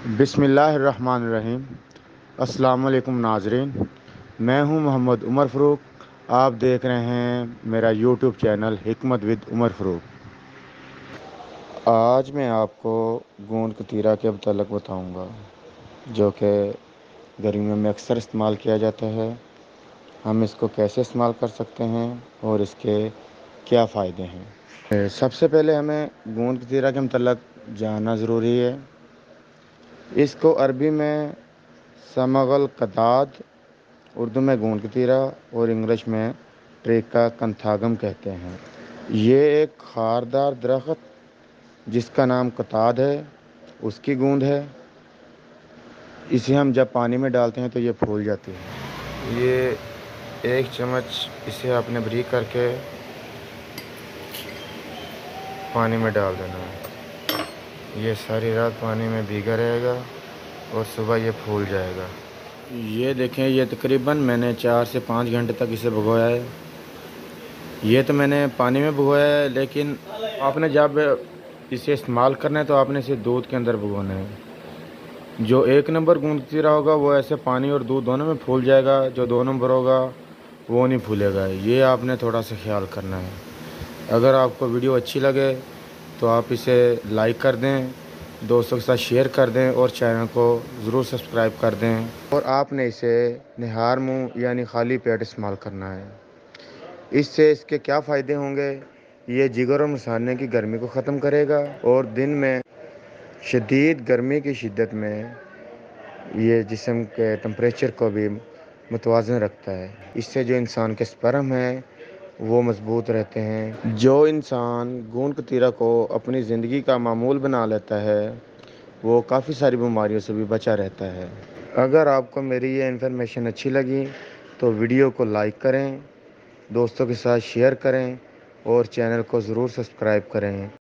بسم اللہ الرحمن الرحیم۔ السلام علیکم ناظرین، میں ہوں محمد عمر فروق۔ آپ دیکھ رہے ہیں میرا یوٹیوب چینل حکمت ود عمر فروق۔ آج میں آپ کو گوند کتیرا کے متعلق بتاؤں گا، جو کہ گرمیوں میں اکثر استعمال کیا جاتا ہے۔ ہم اس کو کیسے استعمال کر سکتے ہیں اور اس کے کیا فائدے ہیں۔ سب سے پہلے ہمیں گوند کتیرا کے متعلق جاننا ضروری ہے۔ اس کو عربی میں سمغل قطاد، اردو میں گوند کتیرا اور انگلش میں ٹریکا کنتھاگم کہتے ہیں۔ یہ ایک خاردار درخت جس کا نام قطاد ہے، اس کی گوند ہے۔ اسے ہم جب پانی میں ڈالتے ہیں تو یہ پھول جاتی ہے۔ یہ 1 چمچ اسے آپ نے بریک کر کے پانی میں ڈال دینا ہے۔ یہ ساری رات پانی میں بھیگا رہے گا اور صبح یہ پھول جائے گا۔ یہ دیکھیں، یہ تقریباً میں نے 4 سے 5 گھنٹے تک اسے بھگویا ہے۔ یہ تو میں نے پانی میں بھگویا ہے، لیکن آپ نے جب اسے استعمال کرنا ہے تو آپ نے اسے دودھ کے اندر بھگونا ہے۔ جو 1 نمبر گوند کتیرا ہوگا وہ ایسے پانی اور دودھ دونوں میں پھول جائے گا، جو 2 نمبر ہوگا وہ نہیں پھولے گا۔ یہ آپ نے تھوڑا سا خیال کرنا ہے۔ اگر آپ کو ویڈیو اچھی لگے تو آپ اسے لائک کر دیں، دوستوں کے ساتھ شیئر کر دیں اور چینل کو ضرور سبسکرائب کر دیں۔ اور آپ نے اسے نہار منہ یعنی خالی پیٹ استعمال کرنا ہے۔ اس سے اس کے کیا فائدے ہوں گے؟ یہ جگر اور مثانے کی گرمی کو ختم کرے گا اور دن میں شدید گرمی کی شدت میں یہ جسم کے ٹمپریچر کو بھی متوازن رکھتا ہے۔ اس سے جو انسان کے سپرم ہیں وہ مضبوط رہتے ہیں۔ جو انسان گوند کتیرا کو اپنی زندگی کا معمول بنا لیتا ہے وہ کافی ساری بیماریوں سے بھی بچا رہتا ہے۔ اگر آپ کو میری یہ انفارمیشن اچھی لگی تو ویڈیو کو لائک کریں، دوستوں کے ساتھ شیئر کریں اور چینل کو ضرور سبسکرائب کریں۔